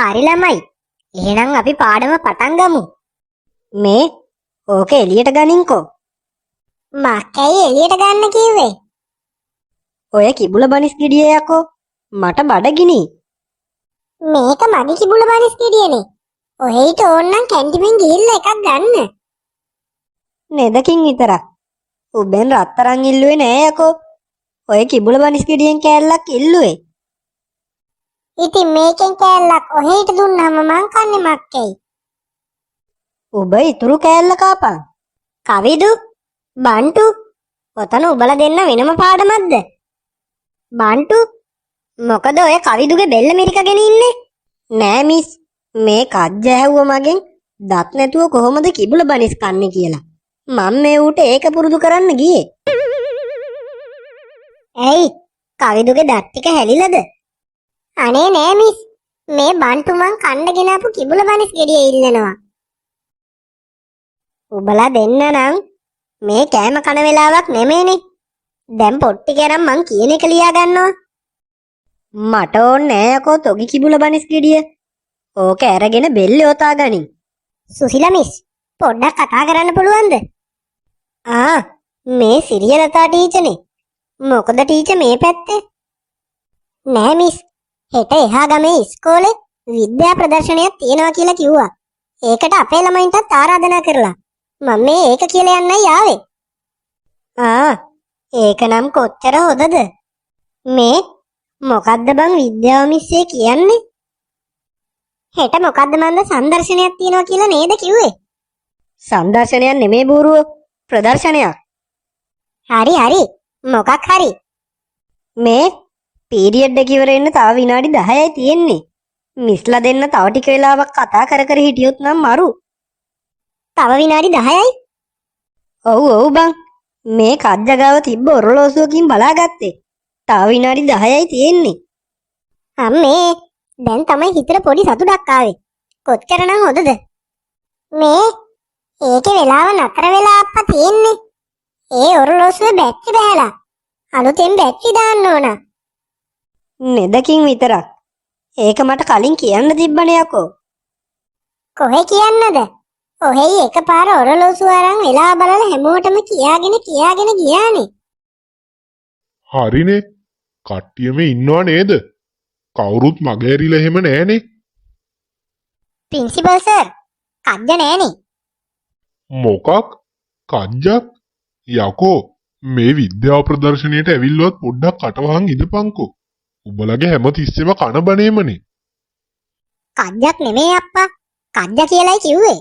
හරි ළමයි. එහෙනම් අපි පාඩම පටන් ගමු. මේ ඕක එළියට ගනින්කෝ. මක්කයි එළියට ගන්න කිව්වේ? ඔය කිඹුල බනිස් ගෙඩිය යකෝ. මට බඩගිනි. මේක මගේ කිඹුල බනිස් ගෙඩියනේ. ඔහෙට ඕන්නම් කැන්ටිමෙන් ගිහිල්ලා එකක් ගන්න. නෙදකින් විතරක්. උඹෙන් රත්තරන් ඉල්ලුවේ නෑ යකෝ. ඔය කිඹුල බනිස් ගෙඩියෙන් කෑල්ලක් ඉල්ලුවේ. ඉතින් මේකෙන් කෑල්ලක් ඔහෙට දුන්නාම මං කන්නේ මක්කයි. ඔබ ඉතුරු කෑල්ල කාපන්. කවිදු, බන්ටු, ඔතන උබලා දෙන්න වෙනම පාඩමක්ද? බන්ටු, මොකද ඔය කවිදුගේ බෙල්ල මිරිකගෙන ඉන්නේ? නෑ මිස්, මේ කජ්ජ ඇහුව මගෙන් දත් නැතුව කොහොමද කිඹුල බනිස් කන්නේ කියලා. මම මේ ඌට ඒක පුරුදු කරන්න ගියේ. ඇයි? කවිදුගේ දත් ටික හැලිලාද? අනේ නෑ මිස්, මේ බන්ටු මං කන්න ගෙනාපු කිඹුල බනිස් ගෙඩිය ඉල්ලනවා. උබලා දෙන්න නම් මේ කෑම කන වෙලාවක් නෙමෙයිනේ. දැන් පොට්ටි කරන් මං කියන එක ලියා ගන්නවා. මට ඕනේ නෑ යකෝ තොගි කිඹුල බනිස් ගෙඩිය. ඕක අරගෙන බෙල්ලේ ඔතා ගනින්. සුසිලා මිස්, පොඩ්ඩක් කතා කරන්න පුළුවන්ද? මේ සිරියලතා ටීචර්නේ. මොකද ටීචර් මේ පැත්තේ? නෑ මිස්, හෙට එහා ගමේ ඉස්කෝලේ විද්‍යා ප්‍රදර්ශනයක් තියෙනවා කියලා කිව්වා. ඒකට අපේ ළමයින්ටත් ආරාධනා කරලා. මම මේ ඒක කියලා යන්නයි ආවේ. ඒක නම් කොච්චර හොඳද? මේ මොකද්ද බං විද්‍යාව මිස්සේ කියන්නේ? හෙට මොකද්ද මන්ද සංදර්ශනයක් තියෙනවා කියලා නේද කිව්වේ? සංදර්ශනයක් නෙමේ බූරුව, ප්‍රදර්ශනයක්. හරි මොකක් හරි. මේ පීරියඩ් එක ඉවර වෙන්න තව විනාඩි 10යි තියෙන්නේ. මිස්ලා දෙන්න තව ටික වෙලාවක් කතා කර හිටියොත් නම් මරු. තව විනාඩි 10යි? ඔව් බං. මේ කජ්ජගාව තිබ්බ ඔරලෝසුවකින් බලාගත්තේ. තව විනාඩි 10යි තියෙන්නේ. අම්මේ, දැන් තමයි හිතට පොඩි සතුටක් ආවේ. කොච්චරනම් හොඳද? මේ ඒකේ වෙලාව නතර වෙලා අප්පා තියෙන්නේ. ඒ ඔරලෝසුවේ බැටරි බහැලා. අලුතෙන් බැටරි දාන්න ඕන. නෙදකින් විතරක්. ඒක මට කලින් කියන්න තිබ්බනේ යකෝ. කොහෙ කියන්නද? ඔහෙයි එකපාර ඔරලෝසුව අරන් වෙලා බලලා හැමෝටම කියාගෙන ගියානේ. හරිනේ. කට්ටියම ඉන්නව නේද? කවුරුත් මගේ ඇරිලා එහෙම නෑනේ. ප්‍රින්සිපල් සර්, කජ්ජ නෑනේ. මොකක්? කජ්ජක්? යකෝ, මේ විද්‍යාව ප්‍රදර්ශනයට ඇවිල්ලුවත් පොඩ්ඩක් කටවහන් ඉඳපන්කෝ. උඹලගේ හැම තිස්සෙම කන බනේමනේ. කජ්ජක් නෙමෙයි අප්පා. කජ්ජ කියලායි කිව්වේ.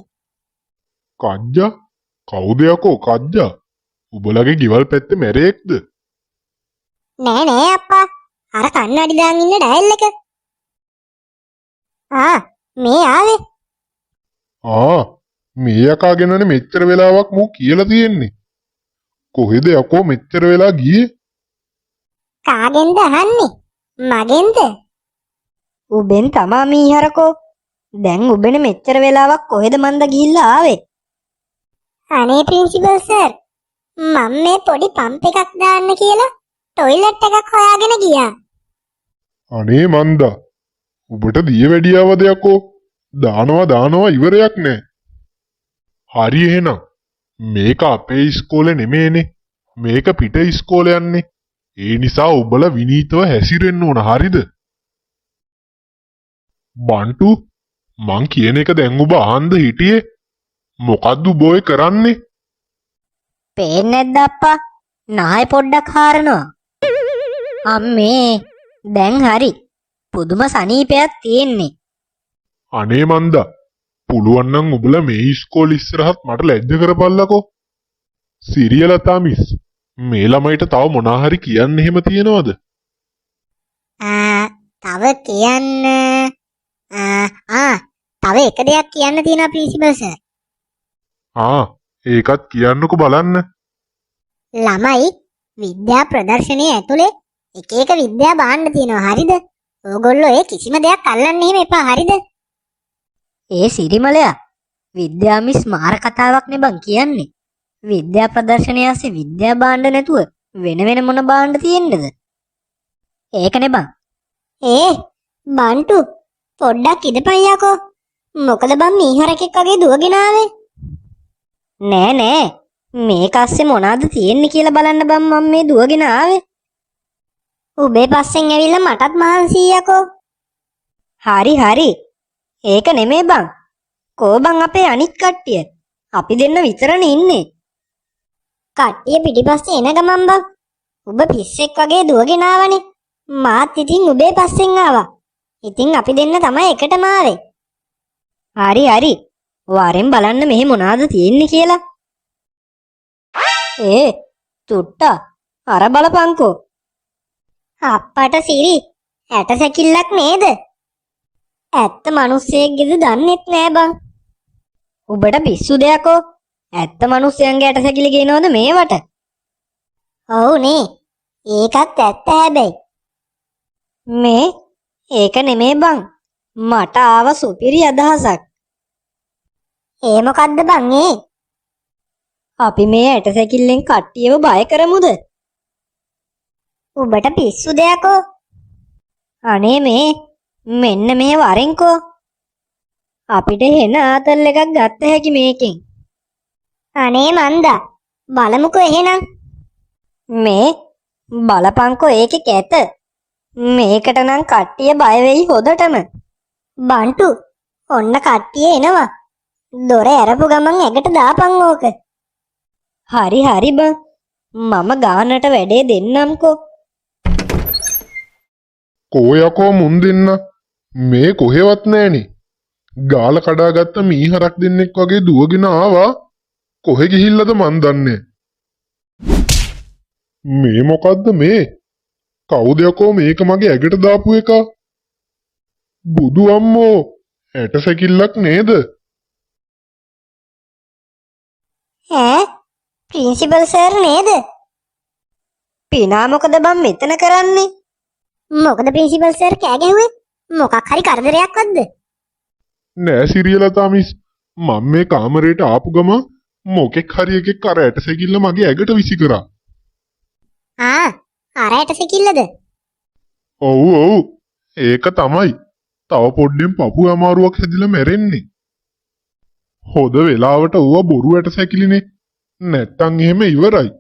කජ්ජා? කවුද යකෝ කජ්ජා? උඹලගේ ගෙවල් පැත්තේ මැරෙක්ද? නෑ අප්පා. අර කන්නඩි දාන් ඉන්න ඩයල් එක. මේ ආවේ. මේ යකා ගැනනේ මෙච්චර වෙලාවක් මෝ කියලා තියෙන්නේ. කොහෙද යකෝ මෙච්චර වෙලා ගියේ? කාගෙන්ද අහන්නේ? මගෙන්ද? උබෙන් තමා මීහරකෝ. දැන් උබෙන මෙච්චර වෙලාවක් කොහෙද මන්ද ගිහිල්ලා ආවේ? අනේ ප්‍රින්සිපල් සර්, මම මේ පොඩි පම්ප් එකක් දාන්න කියලා ටොයිලට් එකක් හොයාගෙන ගියා. අනේ මන්දා, උඹට දිය වැඩියවද යකෝ? දානවා ඉවරයක් නෑ. හරි එහෙනම්. මේක අපේ ඉස්කෝලේ නෙමෙයිනේ. මේක පිට ඉස්කෝලේ යන්නේ. ඒ නිසා උඹලා විනීතව හැසිරෙන්න ඕන, හරිද? බන්ටු, මං කියන එක දැන් ඔබ අහන්න හිටියේ. මොකද්ද ඔබ ඔය කරන්නේ? පේන්නේ නැද්ද අප්පා? නාය පොඩ්ඩක් හාරනවා. අම්මේ, දැන් හරි. පුදුම සනීපයක් තියෙන්නේ. අනේ මන්දා, පුළුවන් නම් ඔබලා මේ ඉස්කෝලේ ඉස්සරහත් මට ලැජ්ජ කරපල්ලකෝ. සිරියලතා මිස්, මේ ළමයිට තව මොනා හරි කියන්න එහෙම තියනවද? තව කියන්න තව එක දෙයක් කියන්න තියෙනවා ප්‍රින්සිපල් සර්. ඒකත් කියන්නකෝ බලන්න. ළමයි, විද්‍යා ප්‍රදර්ශනයේ ඇතුලේ එක විද්‍යා භාණ්ඩ තියෙනවා, හරිද? ඕගොල්ලෝ ඒ කිසිම දෙයක් අල්ලන්න එහෙම එපා, හරිද? ඒ සිරිමලයා, විද්‍යා මිස් මාර කතාවක් නේ බං කියන්නේ. විද්‍යා ප්‍රදර්ශනය ඇස්සේ විද්‍යා භාණ්ඩ නැතුව වෙන මොන භාණ්ඩ තියෙන්නද? ඒකනේ බං. බන්ටු, පොඩ්ඩක් ඉදපන් යකෝ. මොකද බං මීහරකෙක් වගේ දුවගෙන ආවේ. නෑ නෑ. මේක අස්සේ මොනවද තියෙන්නේ කියලා බලන්න බං මම මේ දුවගෙන ආවේ. උඹේ පස්සෙන් ඇවිල්ලා මටත් මහන්සි යකෝ. හරි හරි. ඒක නෙමෙයි බං. කෝ බං අපේ අනිත් කට්ටිය? අපි දෙන්න විතරනේ ඉන්නේ. කට්ටිය පිටිපස්සේ එන ගමන් බං. ඔබ පිස්සෙක් වගේ දුවගෙන ආවනේ. මාත් ඉතින් උඹේ පස්සෙන් ආවා. ඉතින් අපි දෙන්න තමයි එකටම ආවේ. හරි හරි. වරෙන් බලන්න මෙහෙ මොනවද තියෙන්නේ කියලා. තුට්ටා අර බලපංකෝ. අප්පට සිරි ඇට සැකිල්ලක් නේද? ඇත්ත මිනිස්සෙක්ගේද දන්නෙත් නෑ බං. උඹට පිස්සු දෙයක්ෝ. ඇත්ත මිනිස්සයන්ගේ ඇට සැකිලි ගේනවද මේවට? ඔව් නේ. ඒකත් ඇත්ත හැබැයි. මේ ඒක නෙමේ බං. මට ආව සුපිරි අදහසක්. ඒ මොකද්ද බං ඒ? අපි මේ ඇට සැකිල්ලෙන් කට්ටියව බය කරමුද? උඹට පිස්සු දෙයක්ෝ. අනේ මෙන්න මේ වරෙන්කෝ. අපිට හෙන ආතල් එකක් ගත්ත හැකි මේකෙන්. අනේ මන්දා බලමුකෝ එහෙනම්. මේ බලපංකෝ ඒකේ කැත. මේකට නම් කට්ටිය බය වෙයි හොදටම. බන්ටු ඔන්න කට්ටිය එනවා. දොර ඇරපු ගමන් ඇඟට දාපන් ඕක. හරි හරි බං. මම ගානට වැඩේ දෙන්නම්කෝ. කෝ යකෝ මුන් දෙන්න මේ කොහෙවත් නෑනේ. ගාල කඩාගත්ත මීහරක් දෙන්නෙක් වගේ දුවගෙන ආවා. කොහෙ ගිහිල්ලද මන් දන්නේ. මේ මොකද්ද මේ? කවුද යකෝ මේක මගේ ඇඟට දාපු එක? බුදු අම්මෝ ඇට සැකිල්ලක් නේද? ඈ ප්‍රින්සිපල් සර් නේද? පිනා මොකද බං මෙතන කරන්නේ? මොකද ප්‍රින්සිපල් සර් කෑ ගැහුවේ? මොකක් හරි කරදරයක්වත්ද? නෑ සිරියලතා මිස්. මම මේ කාමරේට ආපු ගම මොකෙක් හරි එකෙක් අර ඇට සැකිල්ල මගේ ඇඟට විසි කරා. අර ඇට සැකිල්ලද? ඔව් ඔව් ඒක තමයි. තව පොඩ්ඩෙන් පපු අමාරුවක් හැදිලා මැරෙන්නේ. හොද වෙලාවට ඌව බොරු ඇට සැකිලිනේ. නැත්තම් එහෙම ඉවරයි.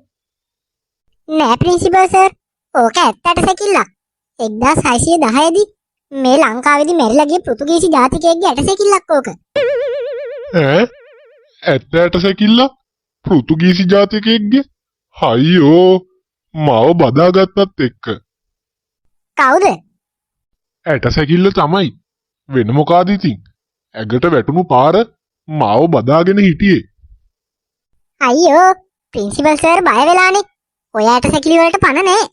නෑ ප්‍රින්සිපල් සර්. ඕක ඇත්ත ඇට සැකිල්ලක්. 1610 දී මේ ලංකාවේදී මැරිලා ගිය පෘතුගීසි ජාතිකයෙක්ගේ ඇට සැකිල්ලක් ඕක. ඈ ඇත්ත ඇට සැකිල්ල? පෘතුගීසි ජාතිකයෙක්ගේ? හයියෝ මාව බදාගත්තත් එක්ක. කවුද? ඇට සැකිල්ල තමයි. වෙන මොකාද ඉතින්? ඇඟට වැටුණු පාර මාව බදාගෙන හිටියේ. අයියෝ ප්‍රින්සිපල් සර් බය වෙලානේ. ඔය ඇට සැකිලි වලට පණ නෑ.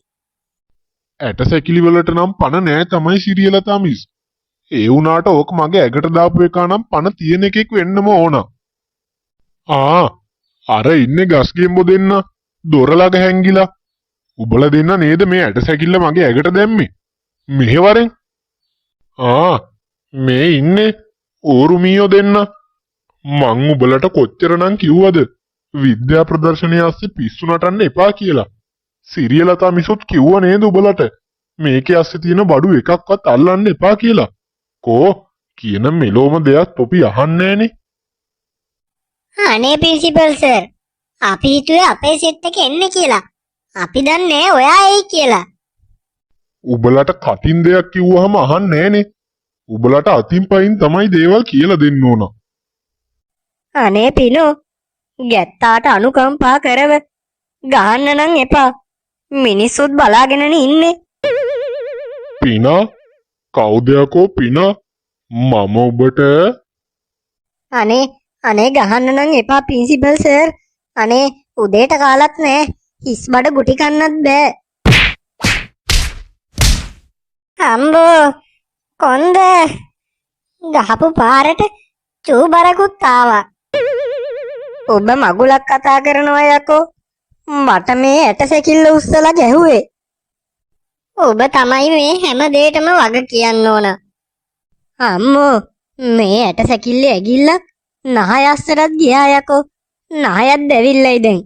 ඇට සැකිලි වලට නම් පණ නෑ තමයි සිරියලතා මිස්. ඒ වුණාට ඕක මගේ ඇඟට දාපු එකා නම් පණ තියෙන එකෙක් වෙන්නම ඕන. අර ඉන්නේ ගස්ගෙම්බෝ දෙන්න දොර ළඟ හැංගිලා. උබලා දෙන්න නේද මේ ඇට සැකිල්ල මගේ ඇඟට දැම්මේ? මෙහෙවරෙන්. මේ ඉන්නේ ඕරුමියෝ දෙන්න. මං උබලට කොච්චරනම් කිව්වද විද්‍යා ප්‍රදර්ශනය ASCII පිස්සු නටන්න එපා කියලා. සිරියලතා මිසොත් කිව්ව නේද උබලට මේකේ ASCII තියෙන බඩු එකක්වත් අල්ලන්න එපා කියලා. කෝ කියන මෙලෝම දෙයක් තොපි අහන්නේ නෑනේ. අනේ ප්‍රින්සිපල් සර් අපි හිතුවේ අපේ සෙට් එක එන්නේ කියලා. අපි දන්නේ ඔයා එයි කියලා. උබලට කටින් දෙයක් කිව්වහම අහන්නේ නෑනේ. උබලට අතින් පයින් තමයි දේවල් කියලා දෙන්න ඕන. අනේ පිනෝ ගැත්තාට අනුකම්පා කරව ගහන්න නම් එපා. මිනිස්සුත් බලාගෙනනේ ඉන්නේ. පිනා කවුද යකෝ පිනා? මම ඔබට අනේ ගහන්න නම් එපා ප්‍රින්සිපල් සර්. අනේ උදේට කාලත් නෑ. හිස් බඩ ගුටි කන්නත් බෑ. අම්බෝ කොන්ද ගහපු පාරට චූබරකුත් ආවා. ඔබ මගුලක් කතා කරනවා යකෝ. මට මේ ඇට සැකිල්ල උස්සලා ගැහුවේ. ඔබ තමයි මේ හැම දෙයකම වග කියන්න ඕන. අම්මෝ මේ ඇට සැකිල්ල ඇගිල්ලක් නහය අස්සරත් ගියා යකෝ. නහයත් දැවිල්ලයි දැන්.